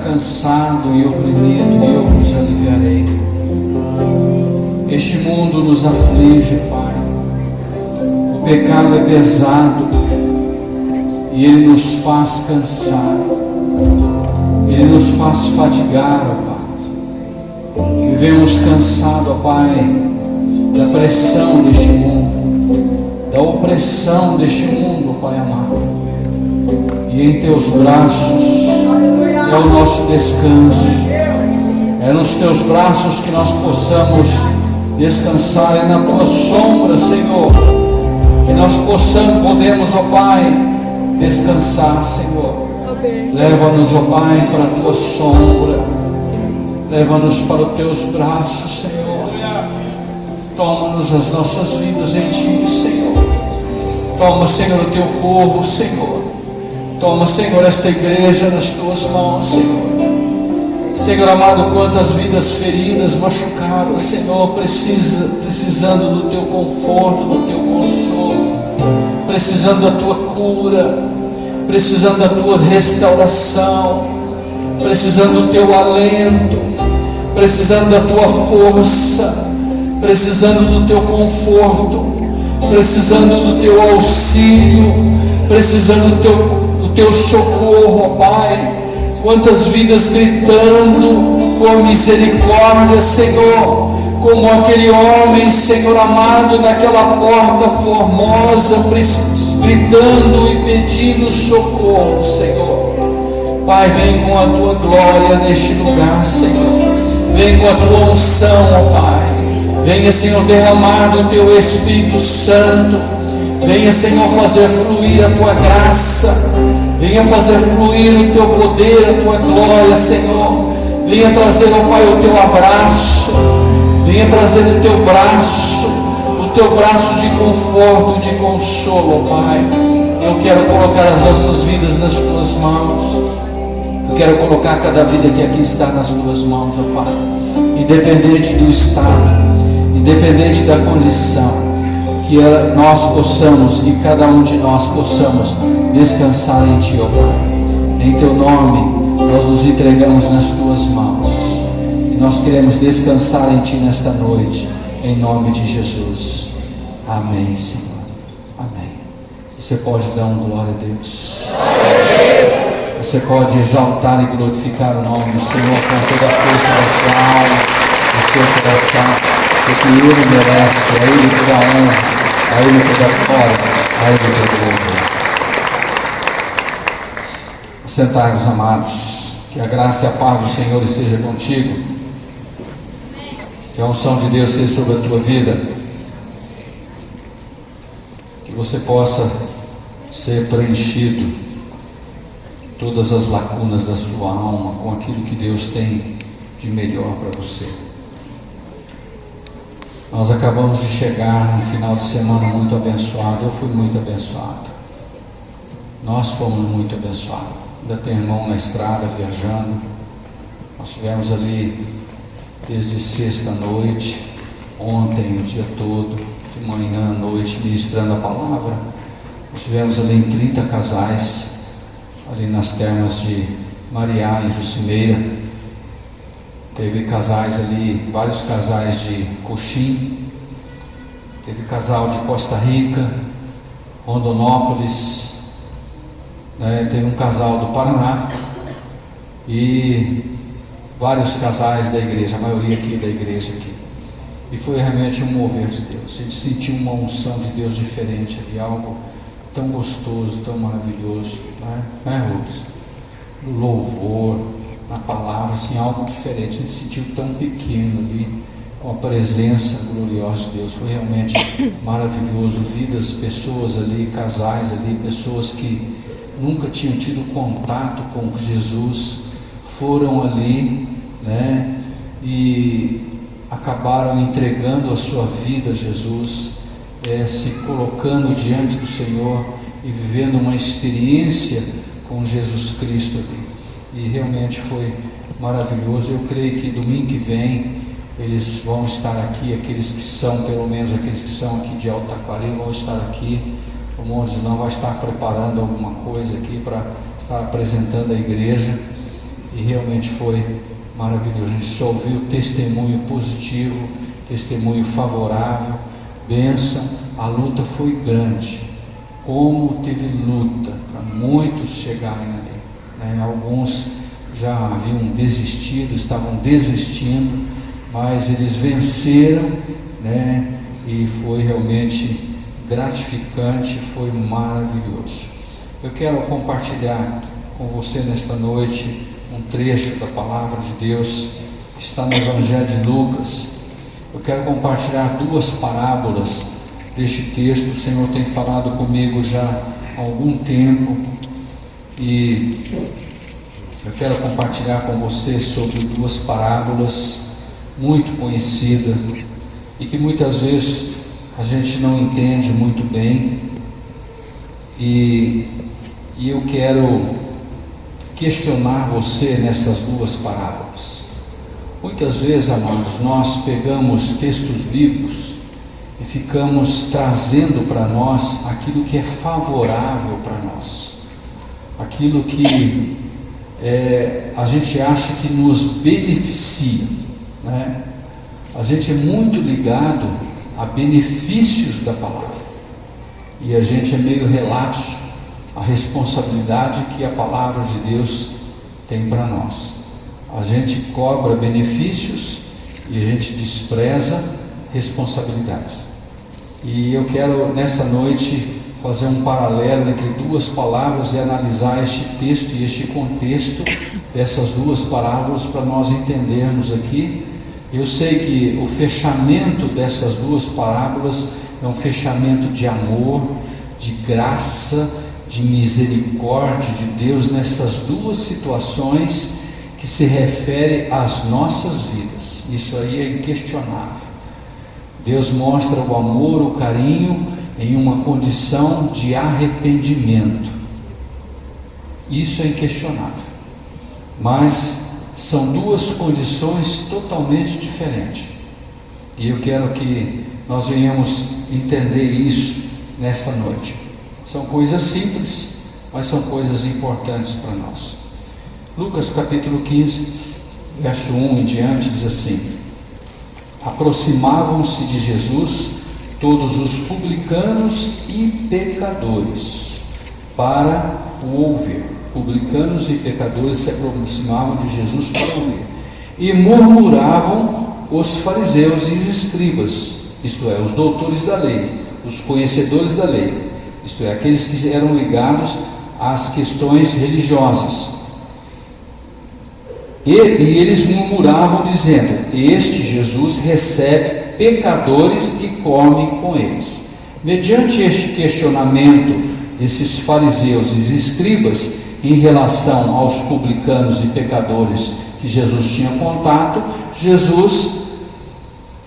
Cansado e oprimido, e eu vos aliviarei. Este mundo nos aflige, Pai. O pecado é pesado e ele nos faz cansar, ele nos faz fadigar, ó Pai. Vivemos cansados, ó Pai, da pressão deste mundo, da opressão deste mundo, ó Pai amado. E em teus braços é o nosso descanso, é nos teus braços que nós possamos descansar, é na tua sombra, Senhor, que nós podemos, ó Pai, descansar, Senhor. Leva-nos, ó Pai, para a tua sombra, leva-nos para os teus braços, Senhor. Toma-nos as nossas vidas em ti, Senhor. Toma, Senhor, o teu povo, Senhor. Toma, Senhor, esta igreja nas tuas mãos, Senhor. Senhor amado, quantas vidas feridas, machucadas, Senhor, precisando do teu conforto, do teu consolo, precisando da tua cura, precisando da tua restauração, precisando do teu alento, precisando da tua força, precisando do teu conforto, precisando do teu auxílio, precisando do teu socorro, ó Pai. Quantas vidas gritando por misericórdia, Senhor, como aquele homem, Senhor amado, naquela porta formosa, gritando e pedindo socorro, Senhor. Pai, vem com a tua glória neste lugar, Senhor. Vem com a tua unção, ó Pai. Venha, Senhor, derramar do teu Espírito Santo. Venha, Senhor, fazer fluir a tua graça. Venha fazer fluir o teu poder, a tua glória, Senhor. Venha trazer, ó Pai, o teu abraço. Venha trazer o teu braço de conforto, de consolo, ó Pai. Eu quero colocar as nossas vidas nas tuas mãos. Eu quero colocar cada vida que aqui está nas tuas mãos, ó Pai. Independente do estado, independente da condição, que nós possamos, que cada um de nós possamos descansar em Ti, ó Pai. Em Teu nome, nós nos entregamos nas Tuas mãos. E nós queremos descansar em Ti nesta noite, em nome de Jesus. Amém, Senhor. Amém. Você pode dar um glória a Deus. Você pode exaltar e glorificar o nome do Senhor com toda a força da sua alma, do seu coração. Porque Ele merece, a Ele toda a honra, a Ele toda a glória, a Ele toda a honra. Sentai-vos, amados, que a graça e a paz do Senhor esteja contigo, que a unção de Deus seja sobre a tua vida, que você possa ser preenchido, todas as lacunas da sua alma, com aquilo que Deus tem de melhor para você. Nós acabamos de chegar num final de semana muito abençoado. Eu fui muito abençoado. Nós fomos muito abençoados. Ainda tem irmão na estrada viajando. Nós estivemos ali desde sexta à noite, ontem o dia todo, de manhã à noite, ministrando a palavra. Nós estivemos ali em 30 casais, ali nas termas de Mariá e Jucimeira. Teve casais ali, vários casais de Coxim, teve casal de Costa Rica, Rondonópolis, teve um casal do Paraná e vários casais da igreja, a maioria aqui da igreja aqui. E foi realmente um mover de Deus. A gente sentiu uma unção de Deus diferente ali, algo tão gostoso, tão maravilhoso, né, Rose? No louvor, na palavra, assim, algo diferente. A gente se sentiu tão pequeno ali, com a presença gloriosa de Deus. Foi realmente maravilhoso. Vidas, pessoas ali, casais ali, pessoas que nunca tinham tido contato com Jesus, foram ali, né, e acabaram entregando a sua vida a Jesus, se colocando diante do Senhor e vivendo uma experiência com Jesus Cristo ali. E realmente foi maravilhoso. Eu creio que domingo que vem eles vão estar aqui, aqueles que são, pelo menos aqueles que são aqui de Alto Taquari vão estar aqui. O Montes não vai estar preparando alguma coisa aqui para estar apresentando a igreja, e realmente foi maravilhoso. A gente só ouviu testemunho positivo, testemunho favorável, bênção. A luta foi grande, como teve luta para muitos chegarem ali, né? Alguns já haviam desistido, estavam desistindo, mas eles venceram, né? E foi realmente gratificante, foi maravilhoso. Eu quero compartilhar com você nesta noite um trecho da palavra de Deus que está no Evangelho de Lucas. Eu quero compartilhar duas parábolas deste texto. O Senhor tem falado comigo já há algum tempo, e eu quero compartilhar com você sobre duas parábolas muito conhecidas e que muitas vezes a gente não entende muito bem, e eu quero questionar você nessas duas parábolas. Muitas vezes, amados, nós pegamos textos bíblicos e ficamos trazendo para nós aquilo que é favorável para nós, aquilo que a gente acha que nos beneficia, né? A gente é muito ligado a benefícios da palavra, e a gente é meio relapso à responsabilidade que a palavra de Deus tem para nós. A gente cobra benefícios e a gente despreza responsabilidades. E eu quero nessa noite fazer um paralelo entre duas palavras e analisar este texto e este contexto dessas duas parábolas para nós entendermos aqui. Eu sei que o fechamento dessas duas parábolas é um fechamento de amor, de graça, de misericórdia de Deus nessas duas situações que se refere às nossas vidas. Isso aí é inquestionável. Deus mostra o amor, o carinho em uma condição de arrependimento. Isso é inquestionável. Mas são duas condições totalmente diferentes. E eu quero que nós venhamos entender isso nesta noite. São coisas simples, mas são coisas importantes para nós. Lucas capítulo 15, verso 1 em diante, diz assim: aproximavam-se de Jesus todos os publicanos e pecadores para o ouvir. Publicanos e pecadores se aproximavam de Jesus para ouvir. E murmuravam os fariseus e os escribas, isto é, os doutores da lei, os conhecedores da lei, isto é, aqueles que eram ligados às questões religiosas. E eles murmuravam dizendo: este Jesus recebe pecadores e come com eles. Mediante este questionamento desses fariseus e escribas em relação aos publicanos e pecadores que Jesus tinha contato, Jesus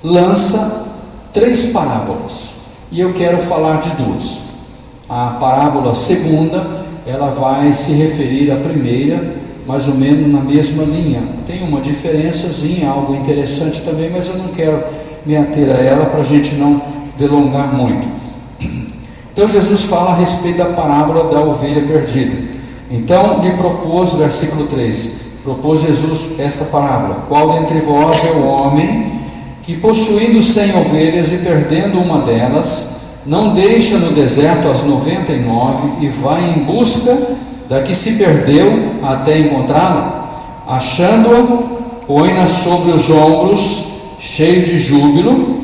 lança três parábolas, e eu quero falar de duas. A parábola segunda, ela vai se referir à primeira, mais ou menos na mesma linha. Tem uma diferençazinha, algo interessante também, mas eu não quero me ater a ela para a gente não delongar muito. Então Jesus fala a respeito da parábola da ovelha perdida. Então lhe propôs, versículo 3, propôs Jesus esta parábola: qual dentre vós é o homem que, possuindo 100 ovelhas e perdendo uma delas, não deixa no deserto as 99 e vai em busca da que se perdeu até encontrá-la? Achando-a, põe-na sobre os ombros, cheio de júbilo,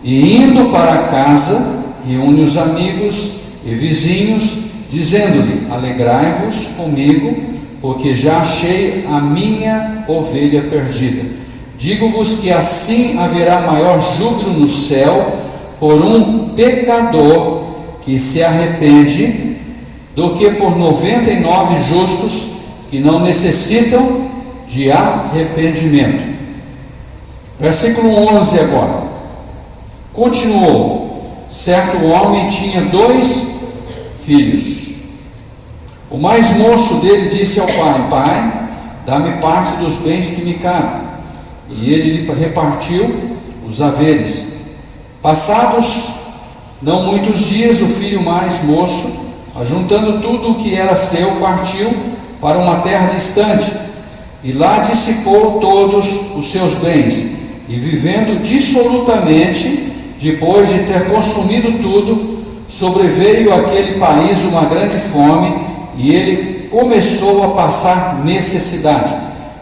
e indo para casa, reúne os amigos e vizinhos, dizendo-lhe: alegrai-vos comigo, porque já achei a minha ovelha perdida. Digo-vos que assim haverá maior júbilo no céu por um pecador que se arrepende, do que por 99 justos que não necessitam de arrependimento. Versículo 11 agora. Continuou: certo homem tinha 2 filhos. O mais moço deles disse ao pai: pai, dá-me parte dos bens que me cabem. E ele lhe repartiu os haveres. Passados não muitos dias, o filho mais moço, ajuntando tudo o que era seu, partiu para uma terra distante, e lá dissipou todos os seus bens, e vivendo dissolutamente, depois de ter consumido tudo, sobreveio àquele país uma grande fome, e ele começou a passar necessidade.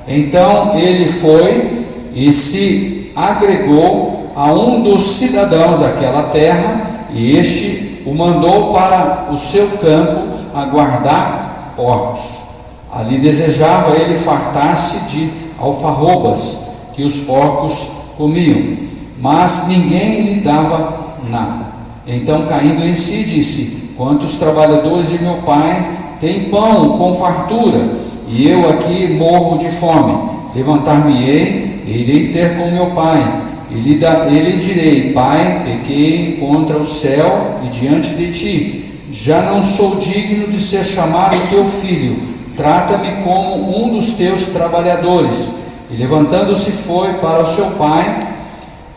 Então ele foi e se agregou a um dos cidadãos daquela terra, e este o mandou para o seu campo a guardar porcos. Ali desejava ele fartar-se de alfarrobas que os porcos comiam, mas ninguém lhe dava nada. Então, caindo em si, disse: quantos trabalhadores de meu pai têm pão com fartura, e eu aqui morro de fome? Levantar-me-ei e irei ter com meu pai, e lhe direi: pai, pequei contra o céu e diante de ti, já não sou digno de ser chamado teu filho, trata-me como um dos teus trabalhadores. E levantando-se foi para o seu pai.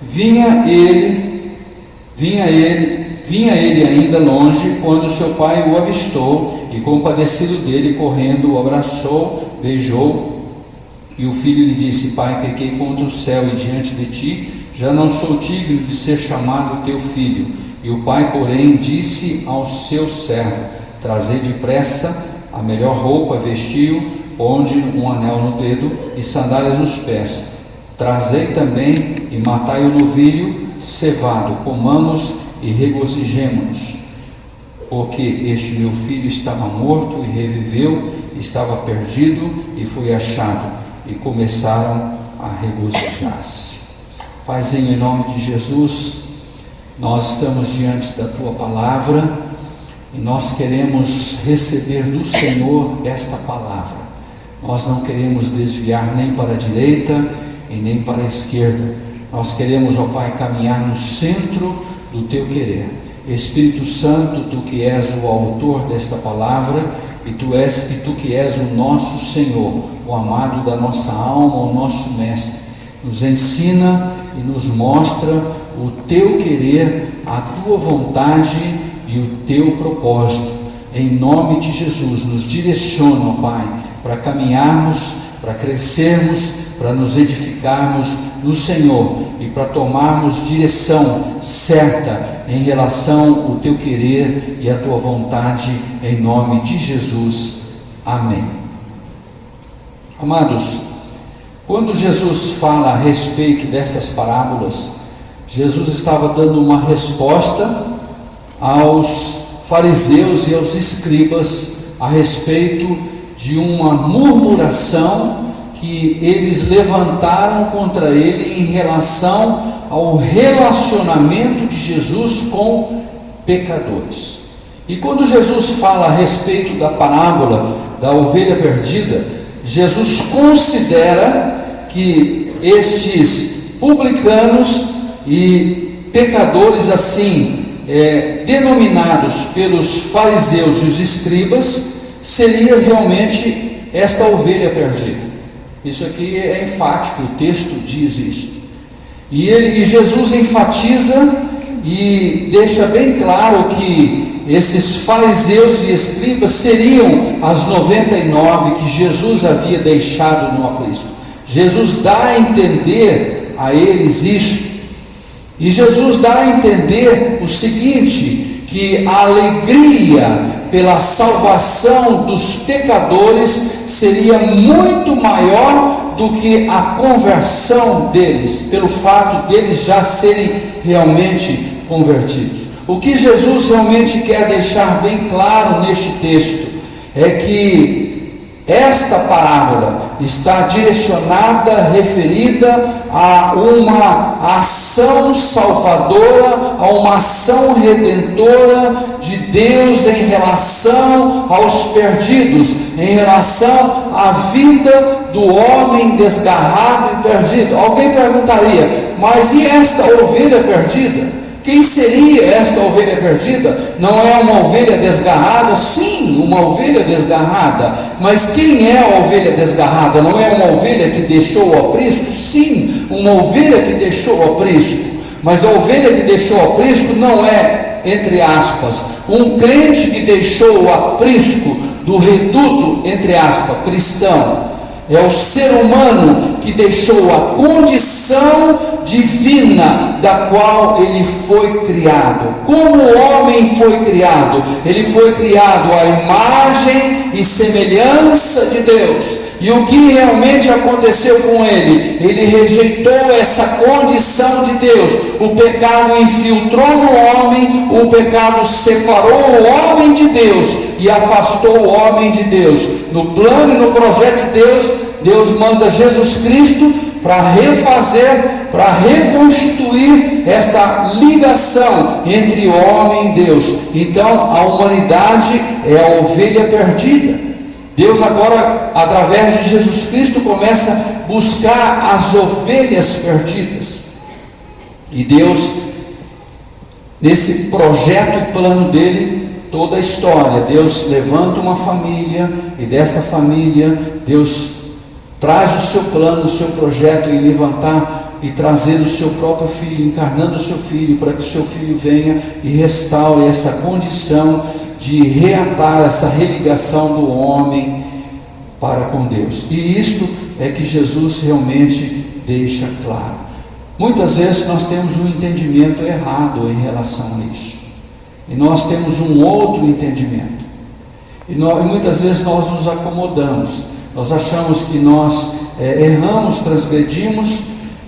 Vinha ele ainda longe, quando seu pai o avistou, e compadecido dele, correndo, o abraçou, beijou. E o filho lhe disse: pai, pequei contra o céu e diante de ti, já não sou digno de ser chamado teu filho. E o pai, porém, disse ao seu servo: trazei depressa a melhor roupa, vestiu, ponde um anel no dedo e sandálias nos pés. Trazei também e matai o novilho cevado, comamos e regozijemo-nos. Porque este meu filho estava morto e reviveu, estava perdido e foi achado. E começaram a regozijar-se. Paizinho, em nome de Jesus, nós estamos diante da Tua Palavra e nós queremos receber do Senhor esta palavra. Nós não queremos desviar nem para a direita e nem para a esquerda. Nós queremos, ó Pai, caminhar no centro do Teu querer. Espírito Santo, Tu que és o autor desta palavra, e Tu que és o nosso Senhor, o amado da nossa alma, o nosso Mestre, nos ensina e nos mostra o Teu querer, a Tua vontade e o Teu propósito. Em nome de Jesus, nos direciona, ó Pai, para caminharmos, para crescermos, para nos edificarmos no Senhor e para tomarmos direção certa em relação ao Teu querer e a Tua vontade, em nome de Jesus. Amém. Amados, quando Jesus fala a respeito dessas parábolas, Jesus estava dando uma resposta aos fariseus e aos escribas a respeito de uma murmuração que eles levantaram contra ele em relação ao relacionamento de Jesus com pecadores. E quando Jesus fala a respeito da parábola da ovelha perdida, Jesus considera que estes publicanos e pecadores assim denominados pelos fariseus e os escribas seria realmente esta ovelha perdida. Isso aqui é enfático, o texto diz isso. E Jesus enfatiza e deixa bem claro que esses fariseus e escribas seriam as 99 que Jesus havia deixado no aprisco. Jesus dá a entender a eles isso. E Jesus dá a entender o seguinte, que a alegria pela salvação dos pecadores seria muito maior do que a conversão deles, pelo fato deles já serem realmente convertidos. O que Jesus realmente quer deixar bem claro neste texto é que esta parábola está direcionada, referida a uma ação salvadora, a uma ação redentora de Deus em relação aos perdidos, em relação à vida do homem desgarrado e perdido. Alguém perguntaria: mas e esta ovelha perdida? Quem seria esta ovelha perdida? Não é uma ovelha desgarrada? Sim, uma ovelha desgarrada. Mas quem é a ovelha desgarrada? Não é uma ovelha que deixou o aprisco? Sim, uma ovelha que deixou o aprisco. Mas a ovelha que deixou o aprisco não é, entre aspas, um crente que deixou o aprisco do reduto, entre aspas, cristão. É o ser humano que deixou a condição divina da qual ele foi criado. Como o homem foi criado? Ele foi criado à imagem e semelhança de Deus. E o que realmente aconteceu com ele? Ele rejeitou essa condição de Deus. O pecado infiltrou no homem, o pecado separou o homem de Deus e afastou o homem de Deus. No plano e no projeto de Deus, Deus manda Jesus Cristo para refazer, para reconstituir esta ligação entre o homem e Deus. Então a humanidade é a ovelha perdida. Deus agora, através de Jesus Cristo, começa a buscar as ovelhas perdidas. E Deus, nesse projeto e plano dele, toda a história, Deus levanta uma família, e desta família, Deus traz o seu plano, o seu projeto em levantar e trazer o seu próprio filho, encarnando o seu filho, para que o seu filho venha e restaure essa condição de reatar essa religação do homem para com Deus. E isto é que Jesus realmente deixa claro. Muitas vezes nós temos um entendimento errado em relação a isso, e nós temos um outro entendimento, e muitas vezes nós nos acomodamos, nós achamos que nós erramos, transgredimos,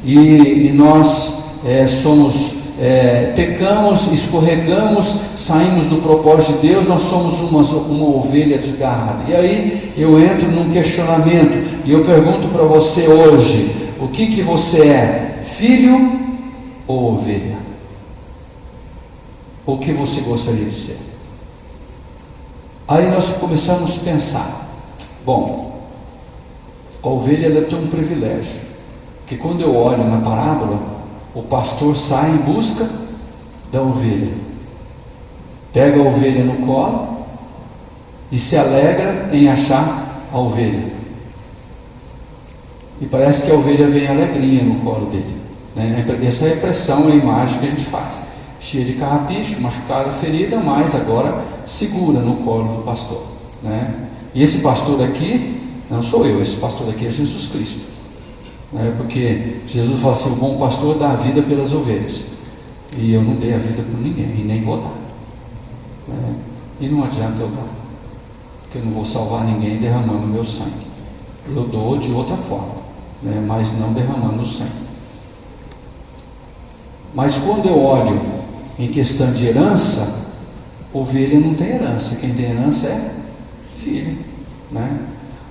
e nós pecamos, escorregamos, saímos do propósito de Deus, nós somos uma ovelha desgarrada. E aí eu entro num questionamento, e eu pergunto para você hoje: o que você é? Filho ou ovelha? O que você gostaria de ser? Aí nós começamos a pensar: bom, a ovelha ela tem um privilégio, que quando eu olho na parábola, o pastor sai em busca da ovelha, pega a ovelha no colo e se alegra em achar a ovelha. E parece que a ovelha vem alegrinha no colo dele, né? Essa é a impressão, a imagem que a gente faz, cheia de carrapicho, machucada, ferida, mas agora segura no colo do pastor, né? E esse pastor aqui não sou eu, esse pastor aqui é Jesus Cristo. Porque Jesus fala assim: o bom pastor dá a vida pelas ovelhas, e eu não dei a vida por ninguém, e nem vou dar, e não adianta eu dar, porque eu não vou salvar ninguém derramando meu sangue. Eu dou de outra forma, mas não derramando o sangue. Mas quando eu olho em questão de herança, ovelha não tem herança, quem tem herança é filho,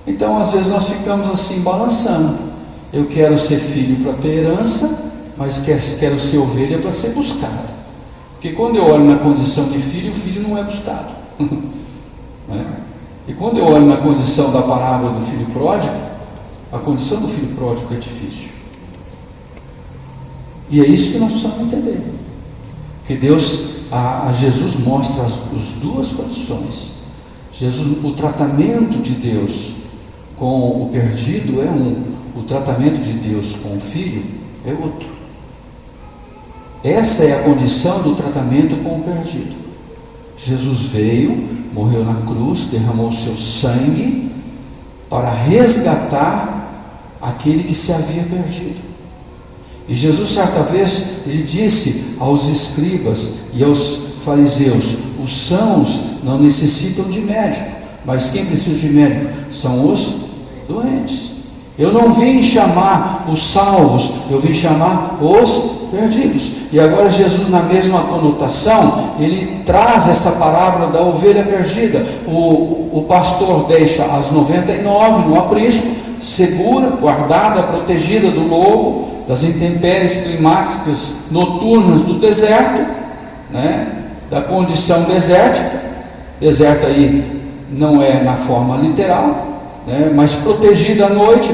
Então às vezes nós ficamos assim balançando. Eu quero ser filho para ter herança, mas quero ser ovelha para ser buscado. Porque quando eu olho na condição de filho, o filho não é buscado. E quando eu olho na condição da parábola do filho pródigo, a condição do filho pródigo é difícil. E é isso que nós precisamos entender. Que Jesus mostra as duas condições. O tratamento de Deus com o perdido é um. O tratamento de Deus com o filho é outro. Essa é a condição do tratamento com o perdido. Jesus veio, morreu na cruz, derramou o seu sangue para resgatar aquele que se havia perdido. E Jesus, certa vez, ele disse aos escribas e aos fariseus: os sãos não necessitam de médico, mas quem precisa de médico são os doentes. Eu não vim chamar os salvos, eu vim chamar os perdidos. E agora Jesus, na mesma conotação, ele traz essa parábola da ovelha perdida. O pastor deixa as 99 no aprisco, segura, guardada, protegida do lobo, das intempéries climáticas noturnas do deserto, né? Da condição desértica. Deserto aí não é na forma literal, né? Mas protegida à noite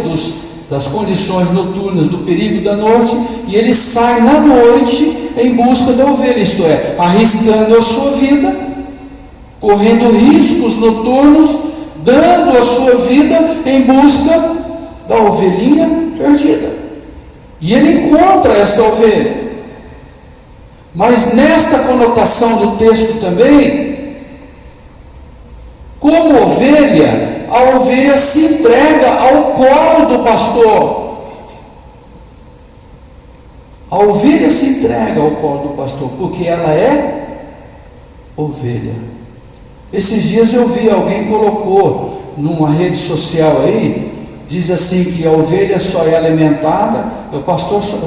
das condições noturnas, do perigo da noite, e ele sai na noite em busca da ovelha, isto é, arriscando a sua vida, correndo riscos noturnos, dando a sua vida em busca da ovelhinha perdida. E ele encontra esta ovelha. Mas nesta conotação do texto também, como ovelha, a ovelha se entrega ao colo do pastor. A ovelha se entrega ao colo do pastor, porque ela é ovelha. Esses dias eu vi, alguém colocou numa rede social aí, diz assim que a ovelha só é alimentada, o pastor só,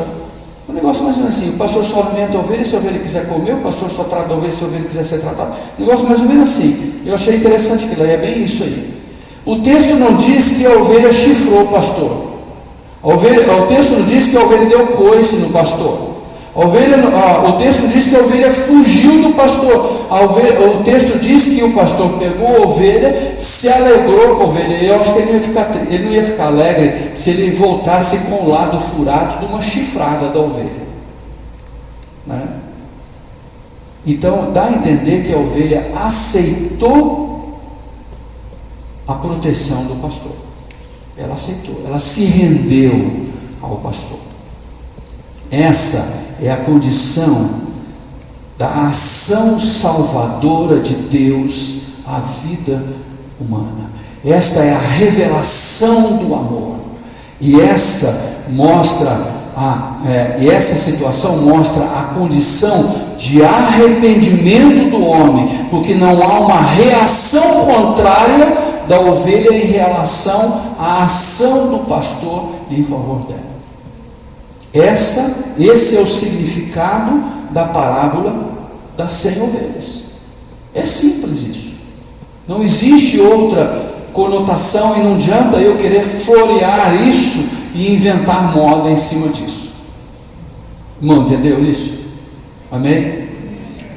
um negócio mais ou menos assim, o pastor só alimenta a ovelha se a ovelha quiser comer, o pastor só trata a ovelha se a ovelha quiser ser tratada, um negócio mais ou menos assim. Eu achei interessante aquilo aí, é bem isso aí. O texto não diz que a ovelha chifrou o pastor, o texto não diz que a ovelha deu coice no pastor, o texto diz que a ovelha fugiu do pastor, o texto diz que o pastor pegou a ovelha, se alegrou com a ovelha. Eu acho que ele não ia ficar alegre se ele voltasse com o lado furado de uma chifrada da ovelha, né? Então dá a entender que a ovelha aceitou a proteção do pastor. Ela aceitou, ela se rendeu ao pastor. Essa é a condição da ação salvadora de Deus à vida humana. Esta é a revelação do amor. E essa situação mostra a condição de arrependimento do homem, porque não há uma reação contrária da ovelha em relação à ação do pastor em favor dela. Esse é o significado da parábola das 100 ovelhas. É simples isso. Não existe outra conotação e não adianta eu querer florear isso e inventar moda em cima disso. Irmão, entendeu isso? Amém?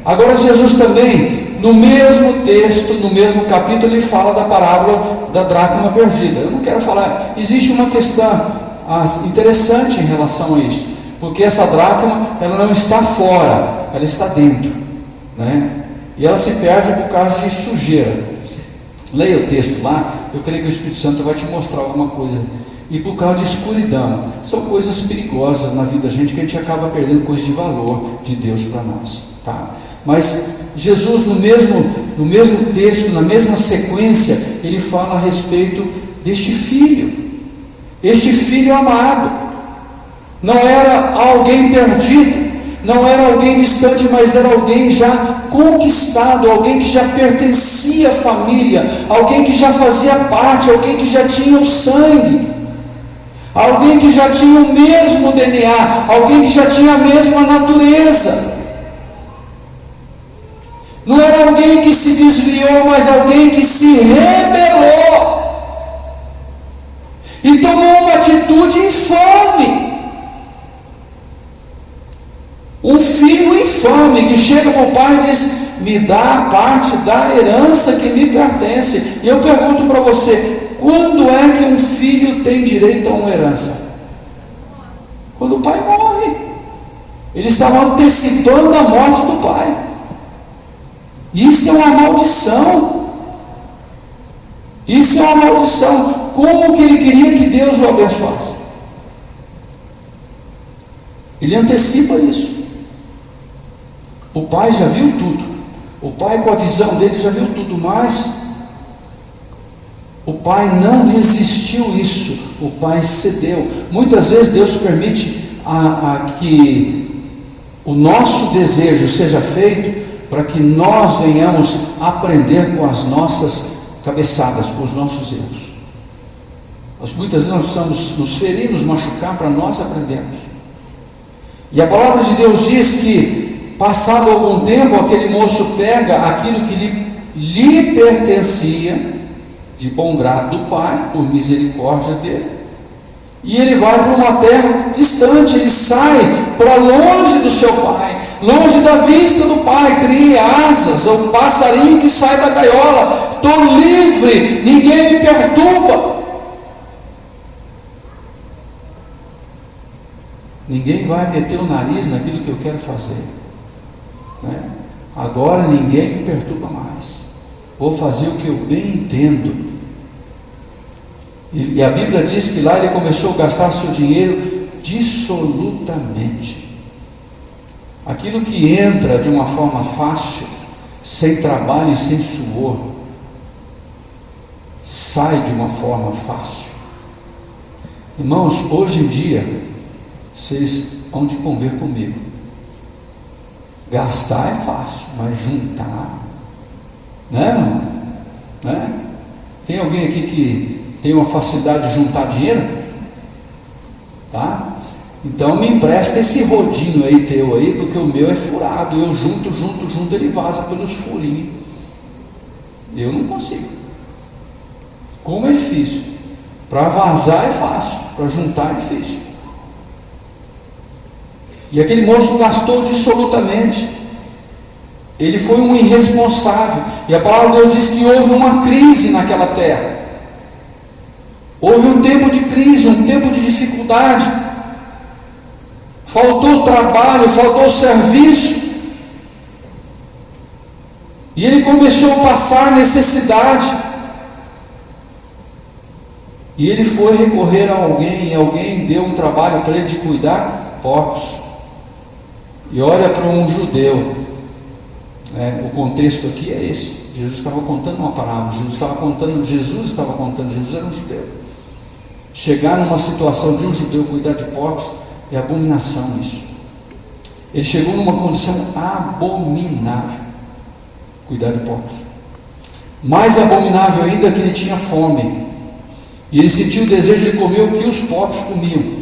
Agora Jesus também, no mesmo texto, no mesmo capítulo, ele fala da parábola da dracma perdida. Eu não quero falar, existe uma questão interessante em relação a isso, porque essa dracma, ela não está fora, ela está dentro, né? E ela se perde por causa de sujeira. Leia o texto lá, eu creio que o Espírito Santo vai te mostrar alguma coisa. E por causa de escuridão, são coisas perigosas na vida da gente, que a gente acaba perdendo coisas de valor de Deus para nós, tá? Mas Jesus, no mesmo texto, na mesma sequência, ele fala a respeito deste filho. Este filho amado não era alguém perdido, não era alguém distante, mas era alguém já conquistado, alguém que já pertencia à família, alguém que já fazia parte, alguém que já tinha o sangue, alguém que já tinha o mesmo DNA, alguém que já tinha a mesma natureza. Não era alguém que se desviou, mas alguém que se rebelou e tomou uma atitude infame. Um filho infame que chega para o pai e diz: me dá a parte da herança que me pertence. E eu pergunto para você, quando é que um filho tem direito a uma herança? Quando o pai morre. Ele estava antecipando a morte do pai. Isso é uma maldição. Isso é uma maldição. Como que ele queria que Deus o abençoasse? Ele antecipa isso. O pai já viu tudo. O pai, com a visão dele, já viu tudo, mas o pai não resistiu isso. O pai cedeu. Muitas vezes Deus permite que o nosso desejo seja feito para que nós venhamos aprender com as nossas cabeçadas, com os nossos erros. Muitas vezes nós precisamos nos ferir, nos machucar para nós aprendermos. E a palavra de Deus diz que, passado algum tempo, aquele moço pega aquilo que lhe pertencia, de bom grado do Pai, por misericórdia dele, e ele vai para uma terra distante, ele sai para longe do seu pai, longe da vista do pai, cria asas, é o passarinho que sai da gaiola, estou livre, ninguém me perturba. Ninguém vai meter o nariz naquilo que eu quero fazer, né? Agora ninguém me perturba mais, vou fazer o que eu bem entendo. E a Bíblia diz que lá ele começou a gastar seu dinheiro dissolutamente. Aquilo que entra de uma forma fácil, sem trabalho e sem suor, sai de uma forma fácil. Irmãos, hoje em dia, vocês vão de conver comigo, gastar é fácil, mas juntar, né, irmão? Né? Tem alguém aqui que tem uma facilidade de juntar dinheiro? Tá? Então me empresta esse rodinho aí teu aí, porque o meu é furado, eu junto, ele vaza pelos furinhos. Eu não consigo. Como é difícil. Para vazar é fácil, para juntar é difícil. E aquele moço gastou dissolutamente. Ele foi um irresponsável. E a palavra de Deus diz que houve uma crise naquela terra. Houve um tempo de crise, um tempo de dificuldade. Faltou trabalho, faltou serviço. E ele começou a passar necessidade. E ele foi recorrer a alguém, e alguém deu um trabalho para ele de cuidar porcos. E olha para um judeu, o contexto aqui é esse. Jesus estava contando uma parábola, Jesus estava contando, Jesus era um judeu. Chegar numa situação de um judeu cuidar de porcos é abominação isso. Ele chegou numa condição abominável, cuidar de porcos. Mais abominável ainda é que ele tinha fome, e ele sentiu o desejo de comer o que os porcos comiam.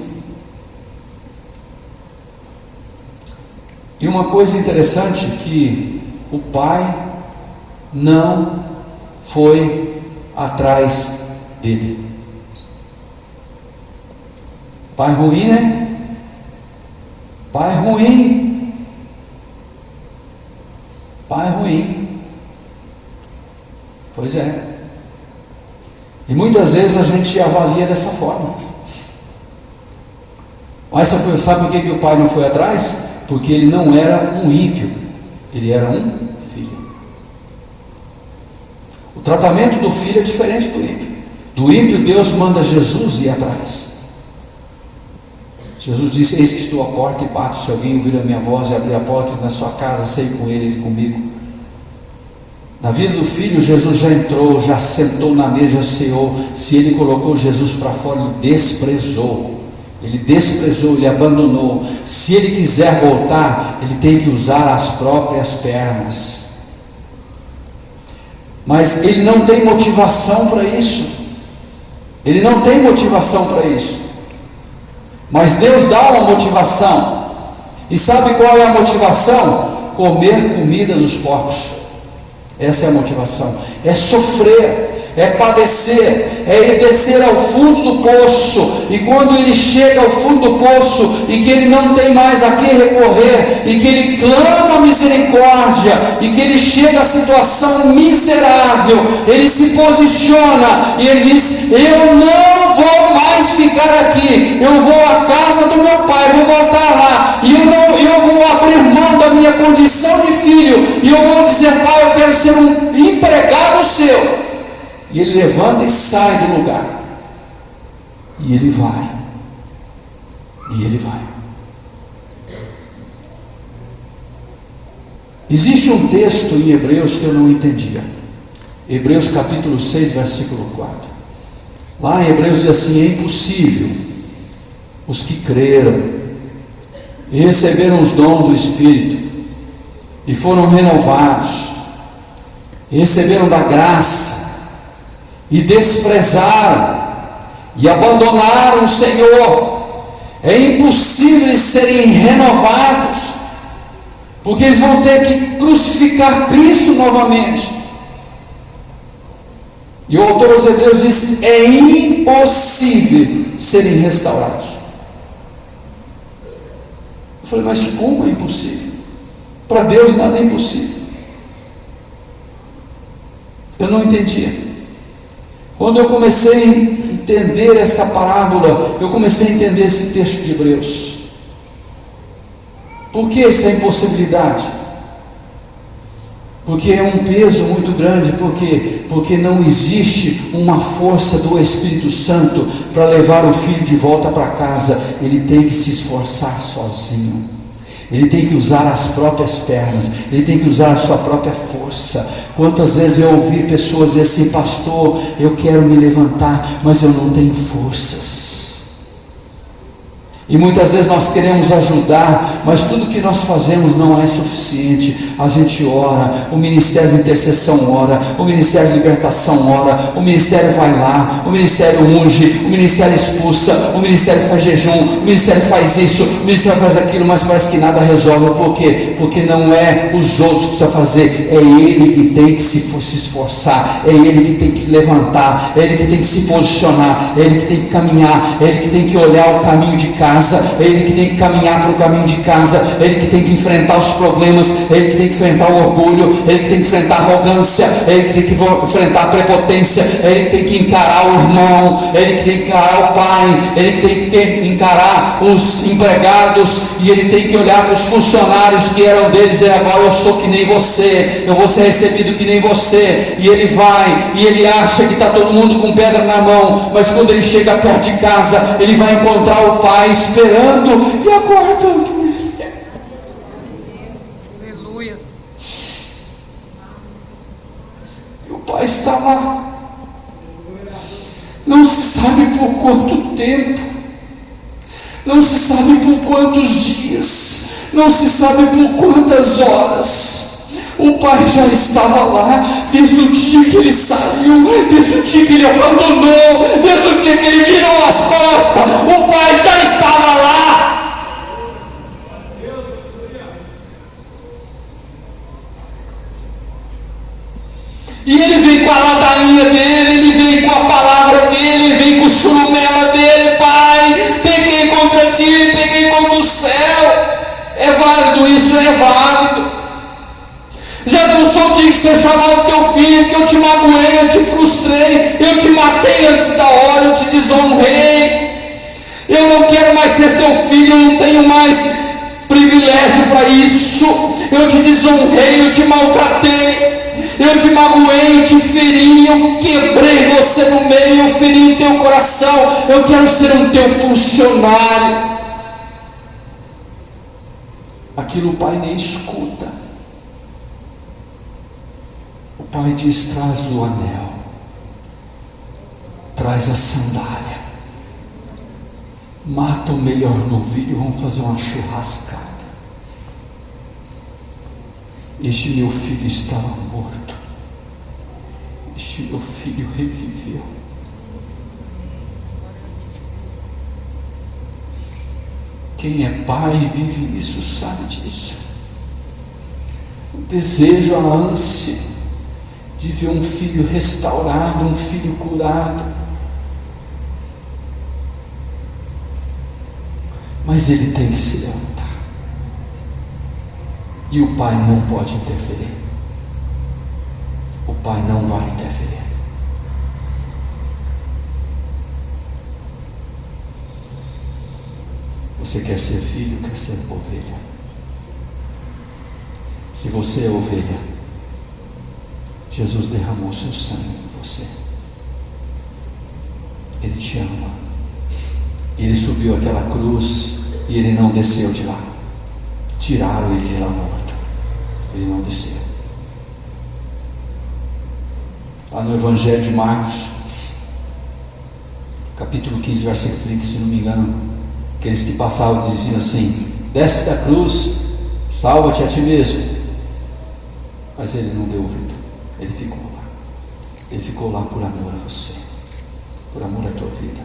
E uma coisa interessante que o pai não foi atrás dele. Pai ruim, né? Pai ruim. Pai ruim. Pois é. E muitas vezes a gente avalia dessa forma. Mas sabe por que o pai não foi atrás? Porque ele não era um ímpio, ele era um filho. O tratamento do filho é diferente do ímpio. Do ímpio, Deus manda Jesus ir atrás. Jesus disse: eis que estou à porta e bato, se alguém ouvir a minha voz e abrir a porta na sua casa, sei com ele, ele comigo. Na vida do filho, Jesus já entrou, já sentou na mesa, já ceou. Se ele colocou Jesus para fora, ele desprezou, ele abandonou. Se ele quiser voltar, ele tem que usar as próprias pernas. Mas ele não tem motivação para isso. Ele não tem motivação para isso. Mas Deus dá uma motivação. E sabe qual é a motivação? Comer comida dos porcos. Essa é a motivação. É sofrer, é padecer, é descer ao fundo do poço. E quando ele chega ao fundo do poço e que ele não tem mais a que recorrer, e que ele clama a misericórdia, e que ele chega à situação miserável, ele se posiciona e ele diz: eu não vou mais ficar aqui, eu vou à casa do meu pai, vou voltar lá, e eu vou abrir mão da minha condição de filho, e eu vou dizer: pai, eu quero ser um empregado seu. E ele levanta e sai do lugar, e ele vai, Existe um texto em Hebreus que eu não entendia. Hebreus capítulo 6, versículo 4. Lá em Hebreus diz assim: é impossível os que creram e receberam os dons do Espírito e foram renovados, e receberam da graça, e desprezaram e abandonaram o Senhor. É impossível eles serem renovados, porque eles vão ter que crucificar Cristo novamente. E o autor aos Hebreus diz: é impossível serem restaurados. Eu falei: mas como é impossível? Para Deus nada é impossível. Eu não entendia. Quando eu comecei a entender esta parábola, eu comecei a entender esse texto de Hebreus. Por que essa impossibilidade? Porque é um peso muito grande, porque não existe uma força do Espírito Santo para levar o filho de volta para casa. Ele tem que se esforçar sozinho, ele tem que usar as próprias pernas, ele tem que usar a sua própria força. Quantas vezes eu ouvi pessoas dizer assim: pastor, eu quero me levantar, mas eu não tenho forças. E muitas vezes nós queremos ajudar, mas tudo que nós fazemos não é suficiente. A gente ora, o ministério de intercessão ora, o ministério de libertação ora, o ministério vai lá, o ministério unge, o ministério expulsa, o ministério faz jejum, o ministério faz isso, o ministério faz aquilo, mas parece que nada resolve. Por quê? Porque não é os outros que precisam fazer, é ele que tem que se esforçar, é ele que tem que se levantar, é ele que tem que se posicionar, é ele que tem que caminhar, é ele que tem que olhar o caminho de casa, é ele que tem que caminhar para o caminho de casa, é ele que tem que enfrentar os problemas, é ele que tem que enfrentar o orgulho, é ele que tem que enfrentar a arrogância, é ele que tem que enfrentar a prepotência, é ele que tem que encarar o irmão, é ele que tem que encarar o pai, é ele que tem que encarar os empregados, e ele tem que olhar para os funcionários que eram deles, e agora eu sou que nem você, eu vou ser recebido que nem você. E ele vai, e ele acha que está todo mundo com pedra na mão, mas quando ele chega perto de casa, ele vai encontrar o pai esperando e aguardando ele. Aleluia. E o pai está lá, não se sabe por quanto tempo, não se sabe por quantos dias, não se sabe por quantas horas. O pai já estava lá desde o dia que ele saiu, desde o dia que ele abandonou, desde o dia que ele virou as costas. O pai já estava lá. E ele vem com a ladainha dele, ele vem com a palavra dele, ele vem com o churumela dele: pai, peguei contra ti, peguei contra o céu. É válido isso? É válido. Já não sou digno de ser chamado teu filho, que eu te magoei, eu te frustrei, eu te matei antes da hora, eu te desonrei. Eu não quero mais ser teu filho, eu não tenho mais privilégio para isso. Eu te desonrei, eu te maltratei, eu te magoei, eu te feri, eu quebrei você no meio, eu feri o teu coração. Eu quero ser um teu funcionário. Aquilo o pai nem escuta. O pai diz: traz o anel, traz a sandália, mata o melhor novilho, vamos fazer uma churrascada. Este meu filho estava morto, este meu filho reviveu. Quem é pai e vive isso sabe disso. O desejo, a ânsia de ver um filho restaurado, um filho curado. Mas ele tem que se levantar. E o pai não pode interferir. O pai não vai interferir. Você quer ser filho, quer ser ovelha? Se você é ovelha, Jesus derramou seu sangue por você. Ele te ama. Ele subiu aquela cruz e ele não desceu de lá. Tiraram ele de lá morto. Ele não desceu. Lá no Evangelho de Marcos, capítulo 15, versículo 30, se não me engano, aqueles que passavam diziam assim: desce da cruz, salva-te a ti mesmo. Mas ele não deu ouvido. Ele ficou lá. Ele ficou lá por amor a você, por amor à tua vida,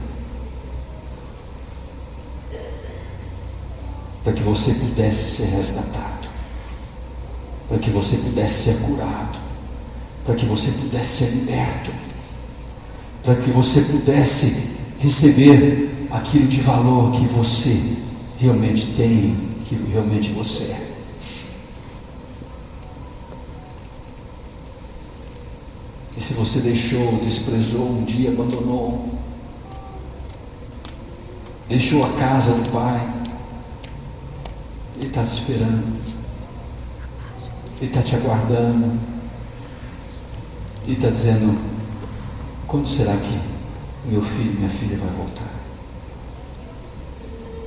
para que você pudesse ser resgatado, para que você pudesse ser curado, para que você pudesse ser liberto. para que você pudesse receber aquilo de valor que você realmente tem, que realmente você é. E se você deixou, desprezou um dia, abandonou, deixou a casa do Pai, Ele está te esperando, Ele está te aguardando, Ele está dizendo: quando será que meu filho, minha filha vai voltar?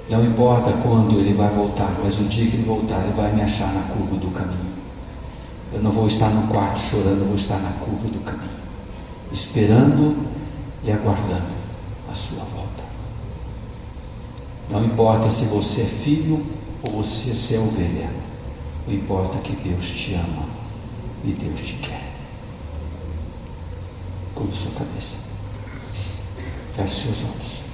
Não importa quando Ele vai voltar, mas o dia que Ele voltar, Ele vai me achar na curva do caminho. Eu não vou estar no quarto chorando, eu vou estar na curva do caminho, esperando e aguardando a sua volta. Não importa se você é filho ou se é ovelha, o importa é que Deus te ama e Deus te quer. Curva sua cabeça, feche seus olhos.